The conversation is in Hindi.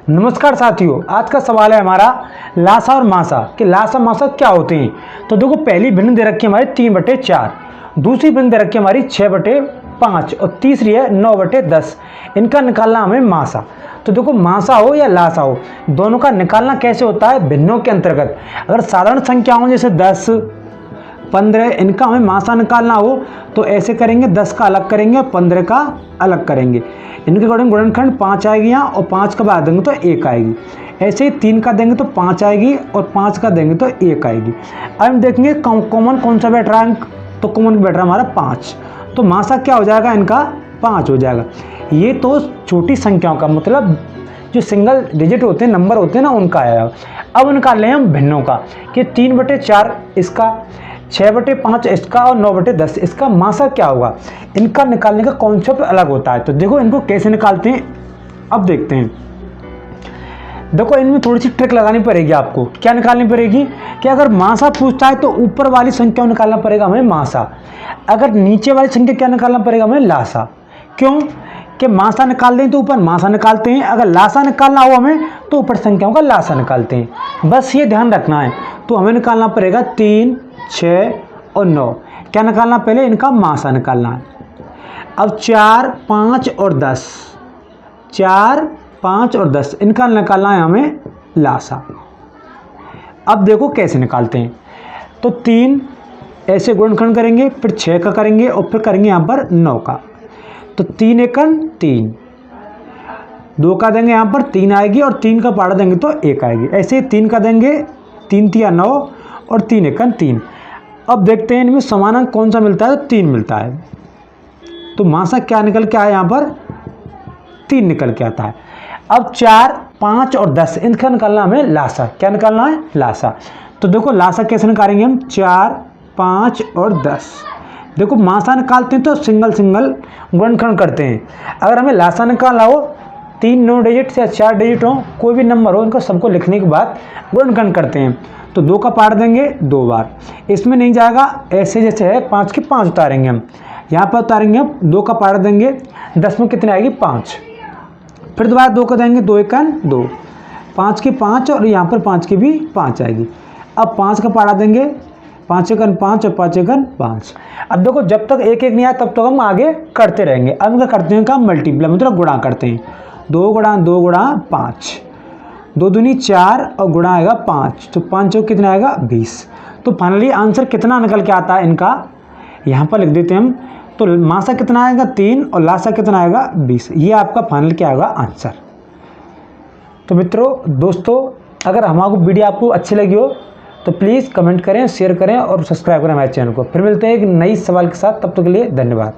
नमस्कार साथियों, आज का सवाल है हमारा लासा और मासा कि लासा मासा क्या होते हैं। तो देखो, पहली भिन्न दे रखी है हमारी 3/4, दूसरी भिन्न दे रखी है हमारी 6/5 और तीसरी है 9/10। इनका निकालना हमें मासा। तो देखो, मासा हो या लासा हो, दोनों का निकालना कैसे होता है भिन्नों के अंतर्गत। अगर साधारण संख्या हो जैसे 10, 15, इनका हमें मासा निकालना हो तो ऐसे करेंगे, 10 का अलग करेंगे और 15 का अलग करेंगे। इनके अकॉर्डिंग गुणनखंड 5 आएगी यहाँ, और 5 का बाद देंगे तो 1 आएगी। ऐसे ही 3 का देंगे तो 5 आएगी और 5 का देंगे तो 1 आएगी। अब हम देखेंगे कॉमन कौन सा बैठ रहा है, तो कॉमन बैठ रहा है हमारा 5। तो मासा क्या हो जाएगा, इनका 5 हो जाएगा। ये तो छोटी संख्याओं का मतलब जो सिंगल डिजिट होते हैं, नंबर होते हैं ना, उनका आया। अब निकाल लें हम भिन्नों का कि 3/4 इसका, 6/5 इसका और 9/10 इसका मासा क्या होगा। इनका निकालने का कॉन्सेप्ट अलग होता है। तो देखो, इनको कैसे निकालते हैं अब देखते हैं। देखो, इनमें थोड़ी सी ट्रिक लगानी पड़ेगी आपको। क्या निकालनी पड़ेगी कि अगर मासा पूछता है तो ऊपर वाली संख्या निकालना पड़ेगा हमें मासा, अगर नीचे वाली संख्या क्या निकालना पड़ेगा हमें लासा। क्यों कि मासा निकाल दें तो ऊपर मासा निकालते हैं, अगर लासा निकालना हो हमें तो ऊपर संख्याओं का लासा निकालते हैं। बस ये ध्यान रखना है। तो हमें निकालना पड़ेगा 3, 6 और 9। क्या निकालना, पहले इनका मासा निकालना है। अब 4, 5 और 10, 4, 5 और 10 इनका निकालना है हमें लासा। अब देखो कैसे निकालते हैं। तो 3 ऐसे गुणनखंड करेंगे, फिर 6 का करेंगे और फिर करेंगे यहाँ पर 9 का। तो 3 एकन 3, 2 का देंगे यहाँ पर 3 आएगी और 3 का पाड़ा देंगे तो 1 आएगी। ऐसे 3 का देंगे, 3 तिया 9 और 3 एकन 3। अब देखते हैं इनमें समान अंक कौन सा मिलता है, तो 3 मिलता है। तो मासा क्या निकल के आया, यहाँ पर 3 निकल के आता है। अब 4, 5 और 10 इनका निकालना हमें लासा। क्या निकालना है, लासा। तो देखो लासा कैसे निकालेंगे हम, 4, 5 और 10। देखो, मासा निकालते हैं तो सिंगल गुणनखंड करते हैं। अगर हमें लासा निकालना हो, 3 9 डिजिट या 4 डिजिट हो, कोई भी नंबर हो, इनको सबको लिखने के बाद गुणनखंड करते हैं। तो 2 का पार देंगे 2 बार, इसमें नहीं जाएगा। ऐसे जैसे है 5 के 5 उतारेंगे हम, यहाँ पर उतारेंगे हम, 2 का पार देंगे, 10 में कितने आएगी 5। फिर दोबारा 2 का देंगे, 2 एकन 2, 5 के 5 और यहाँ पर 5 की भी 5 आएगी। अब 5 का पारा देंगे, 5 एकन 5 और 5 एकन 5। अब देखो, जब तक 1 1 नहीं आया तब तक हम आगे करते रहेंगे। अब क्या करते हैं, काम मल्टीप्लाई मतलब गुणा करते हैं। 2 गुणा 2 गुणा 5, 2 दूनी 4 और गुणा आएगा 5, तो 5 चौक कितना आएगा 20। तो फाइनली आंसर कितना निकल के आता है इनका, यहाँ पर लिख देते हैं हम। तो मासा कितना आएगा 3 और लासा कितना आएगा 20। ये आपका फाइनल क्या आएगा आंसर। तो मित्रों, दोस्तों, अगर हमारी वीडियो आपको अच्छी लगी हो तो प्लीज़ कमेंट करें, शेयर करें और सब्सक्राइब करें हमारे चैनल को। फिर मिलते हैं एक नई सवाल के साथ, तब तक के लिए धन्यवाद।